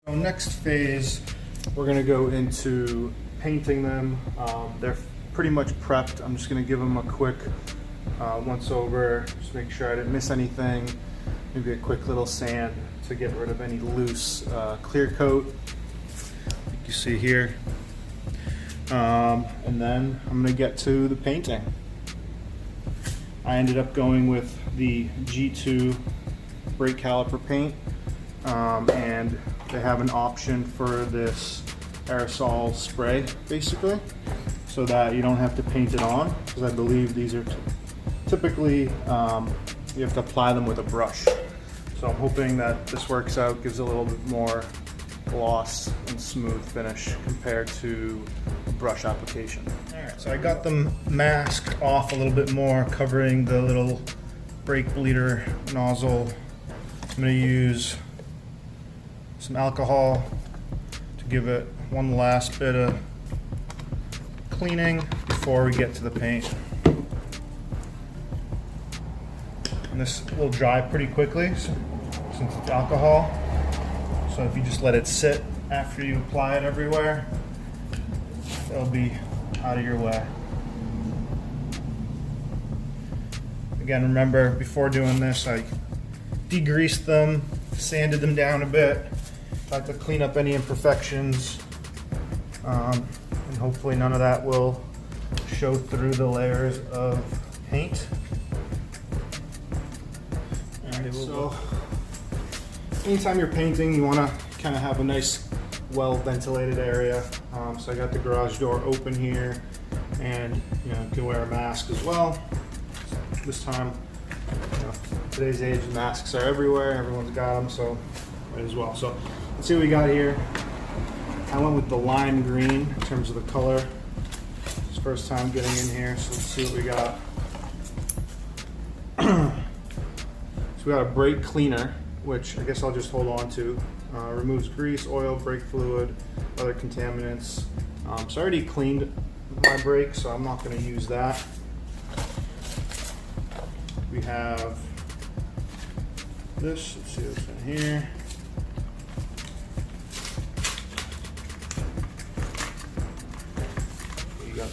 So next phase, we're going to go into painting them. They're pretty much prepped. I'm just going to give them a quick once over, just make sure I didn't miss anything. Maybe a quick little sand to get rid of any loose clear coat, like you see here. And then I'm going to get to the painting. I ended up going with the G2 brake caliper paint, and they have an option for this aerosol spray, basically, so that you don't have to paint it on, because I believe these are typically you have to apply them with a brush. So I'm hoping that this works out, gives a little bit more gloss and smooth finish compared to brush application. Alright, so I got the mask off a little bit more, covering the little brake bleeder nozzle. I'm going to use some alcohol to give it one last bit of cleaning before we get to the paint. And this will dry pretty quickly since it's alcohol. So if you just let it sit after you apply it everywhere, it'll be out of your way. Again, remember, before doing this, I degreased them, sanded them down a bit, tried to clean up any imperfections, and hopefully none of that will show through the layers of paint. Alright, so anytime you're painting, you want to kind of have a nice, well-ventilated area. So I got the garage door open here, and you can wear a mask as well. This time, today's age, masks are everywhere. Everyone's got them, so might as well. So let's see what we got here. I went with the lime green in terms of the color. It's first time getting in here, so let's see what we got. So we got a brake cleaner, which I guess I'll just hold on to. Removes grease, oil, brake fluid, other contaminants. So I already cleaned my brake, so I'm not going to use that. We have this. Let's see what's in here. You got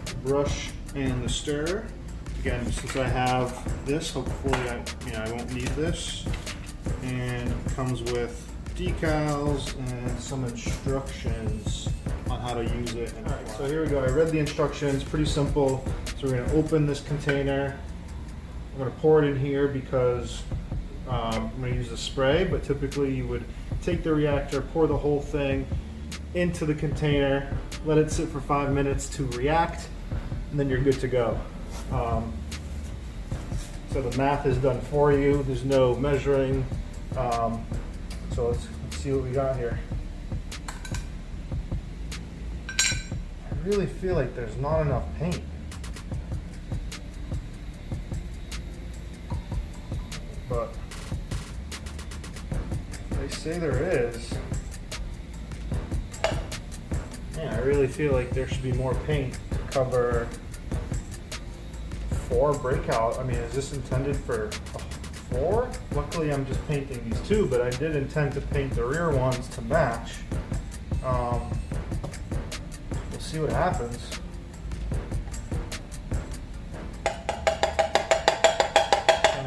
the brush and the stirrer. Again, since I have this, hopefully I won't need this. And it comes with decals and some instructions on how to use it. Alright, so here we go. I read the instructions, pretty simple. So we're going to open this container. I'm going to pour it in here because I'm going to use a spray, but typically you would take the reactor, pour the whole thing into the container, let it sit for 5 minutes to react, and then you're good to go. So the math is done for you. There's no measuring. So let's see what we got here. I really feel like there's not enough paint. But they say there is. Yeah, I really feel like there should be more paint to cover 4 brake out. I mean, is this intended for 4? Luckily, I'm just painting these 2, but I did intend to paint the rear ones to match. We'll see what happens. Trying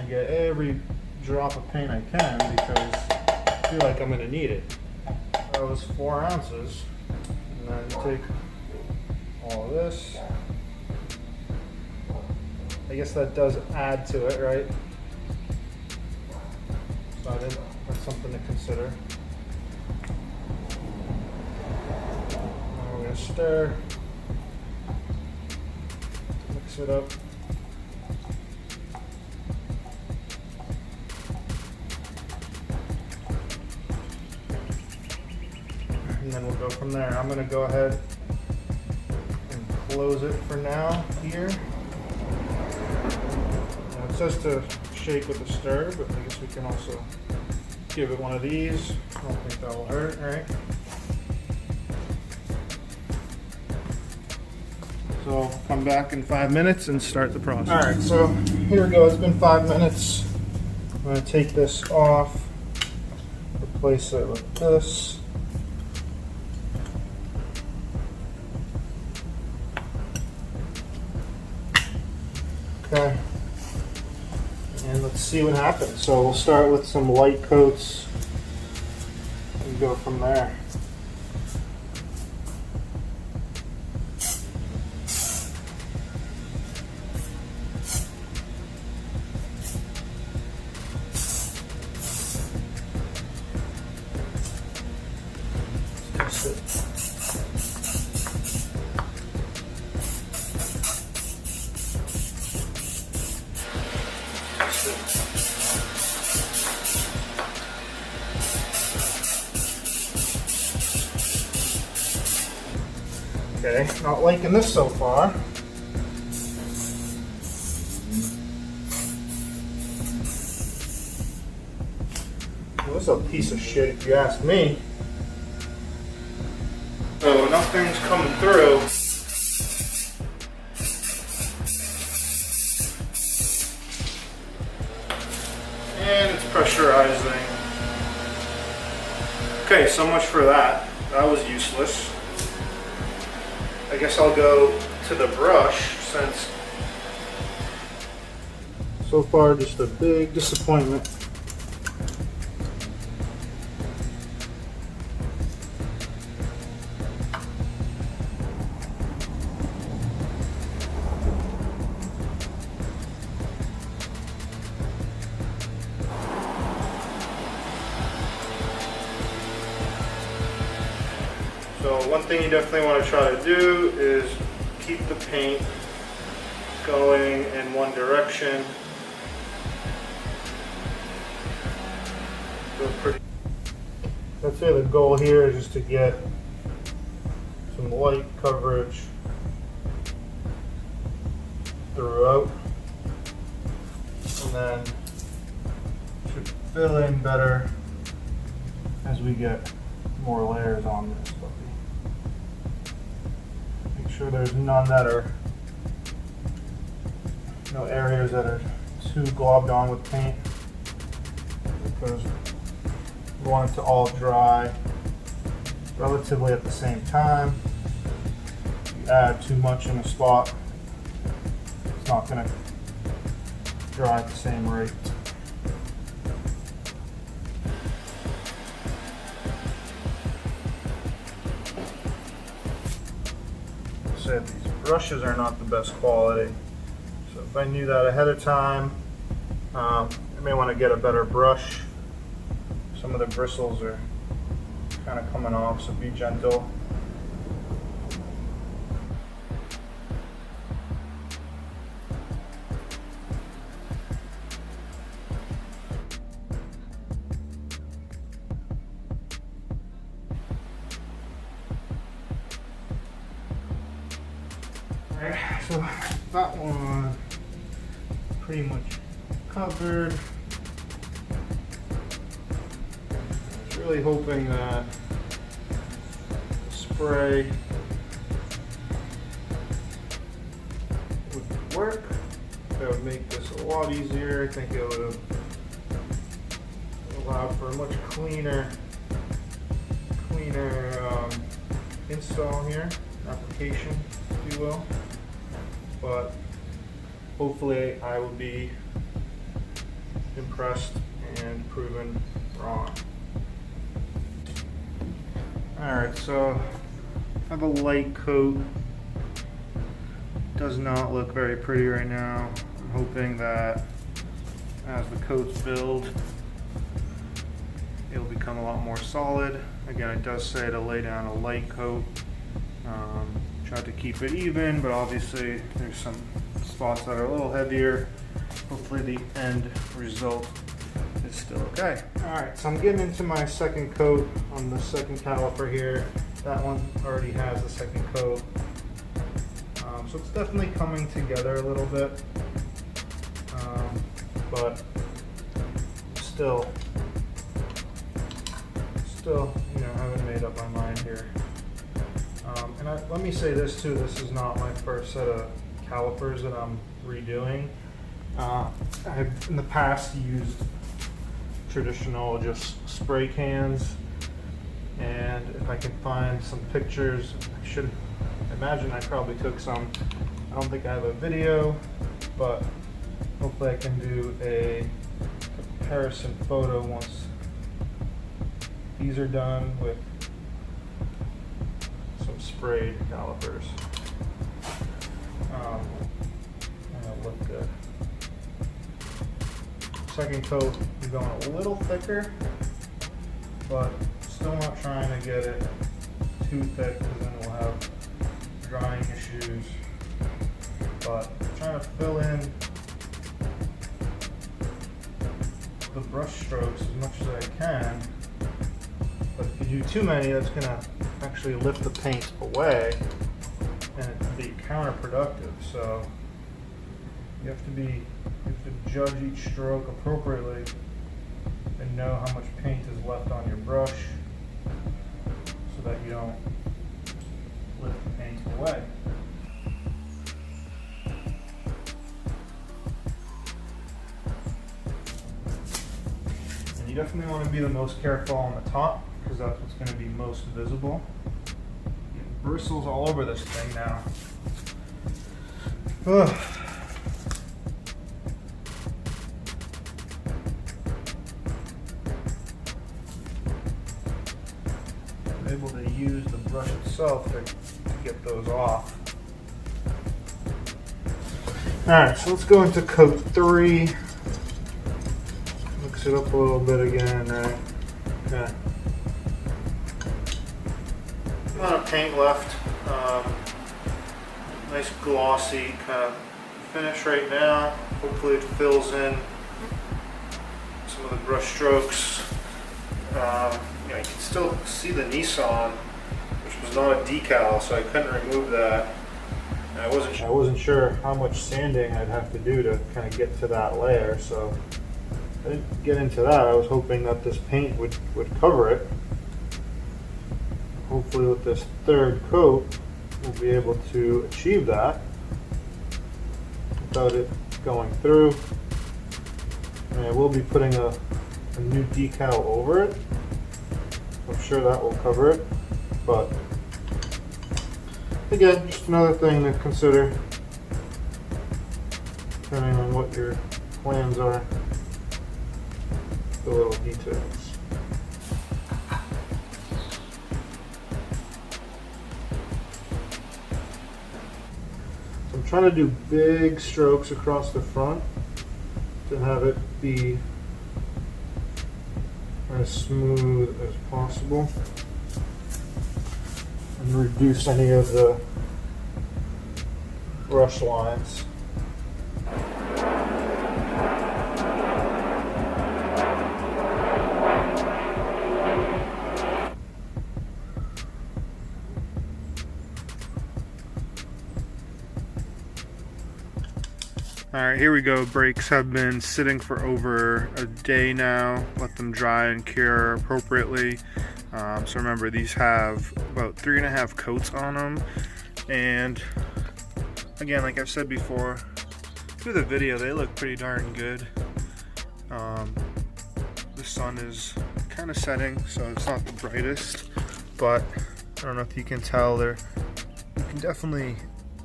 to get every drop of paint I can because I feel like I'm going to need it. That was 4 ounces, and then take all of this. I guess that does add to it, right? So that's something to consider. Now we're going to stir, mix it up. And then we'll go from there. I'm going to go ahead and close it for now here. It says to shake with a stir, but I guess we can also give it one of these. I don't think that will hurt, right? So come back in 5 minutes and start the process. All right, so here we go. It's been 5 minutes. going to take this off, replace it with this. Okay, and let's see what happens. So we'll start with some light coats and go from there. Okay, not liking this so far. Well, this is a piece of shit if you ask me. So nothing's coming through. And it's pressurizing. Okay, so much for that. That was useless. I guess I'll go to the brush since so far just a big disappointment. So one thing you definitely want to try to do is keep the paint going in one direction. I'd say the goal here is just to get some light coverage throughout, and then should fill in better as we get more layers on this puppy. Make sure there's none that are, no areas that are too globbed on with paint, because we want it to all dry relatively at the same time. If you add too much in a spot, it's not going to dry at the same rate. Said these brushes are not the best quality, so if I knew that ahead of time, I may want to get a better brush. Some of the bristles are kind of coming off, so be gentle. Alright, so that one pretty much covered. Really hoping that the spray would work. That would make this a lot easier. I think it would have allowed for a much cleaner install here, application, if you will. But hopefully I will be impressed and proven wrong. Alright, so I have a light coat. Does not look very pretty right now. I'm hoping that as the coats build, it'll become a lot more solid. Again, it does say to lay down a light coat. Try to keep it even, but obviously there's some spots that are a little heavier. Hopefully the end result is still okay. Alright, so I'm getting into my second coat on the second caliper here. That one already has the second coat. So it's definitely coming together a little bit. But still, you know, haven't made up my mind here. And let me say this too, this is not my first set of calipers that I'm redoing. I've in the past used traditional just spray cans. And if I can find some pictures, I should imagine I probably took some. I don't think I have a video, but hopefully I can do a comparison photo once these are done with some sprayed calipers. That'll look good. Second coat is going a little thicker, but still not trying to get it too thick because then we'll have drying issues. But I'm trying to fill in the brush strokes as much as I can. But if you do too many, that's going to actually lift the paint away and it can be counterproductive. So you have to judge each stroke appropriately and know how much paint is left on your brush so that you don't lift the paint away. And you definitely want to be the most careful on the top because that's what's going to be most visible. It bristles all over this thing now. Ugh. Able to use the brush itself to get those off. Alright, so let's go into coat 3. Mix it up a little bit again. Right? Okay. Amount of paint left. Nice glossy kind of finish right now. Hopefully it fills in some of the brush strokes. You can still see the Nissan, which was not a decal, so I couldn't remove that. And I wasn't sure how much sanding I'd have to do to kind of get to that layer, so I didn't get into that. I was hoping that this paint would cover it. Hopefully with this third coat, we'll be able to achieve that without it going through. And I will be putting a new decal over it. I'm sure that will cover it, but again, just another thing to consider depending on what your plans are, the little details. So I'm trying to do big strokes across the front to have it be as smooth as possible and reduce any of the brush lines. Alright, here we go. Brakes have been sitting for over a day now. Let them dry and cure appropriately. So remember, these have about 3.5 coats on them. And again, like I've said before, through the video, they look pretty darn good. The sun is kind of setting, so it's not the brightest. But I don't know if you can tell there. You can definitely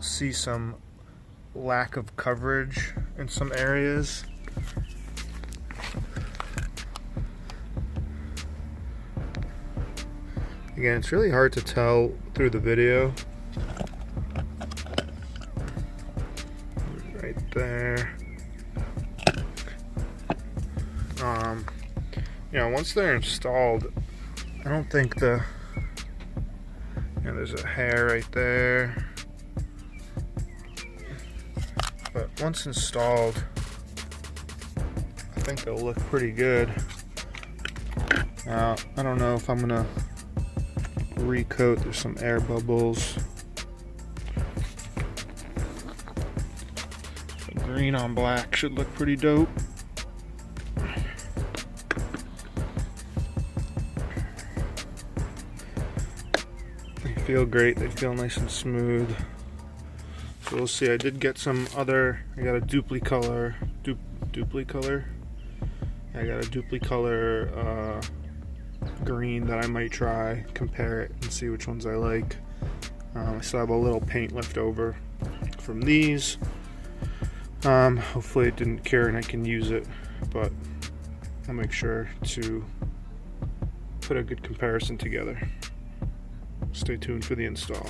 see some lack of coverage in some areas. Again, it's really hard to tell through the video. Right there. Once they're installed, I don't think there's a hair right there. But once installed, I think they'll look pretty good. I don't know if I'm gonna recoat. There's some air bubbles. The green on black should look pretty dope. They feel great. They feel nice and smooth. So we'll see. I did get some other. I got a duplicolor I got a duplicolor green that I might try, compare it, and see which ones I like. I still have a little paint left over from these. Hopefully it didn't cure and I can use it, but I'll make sure to put a good comparison together. Stay tuned for the install.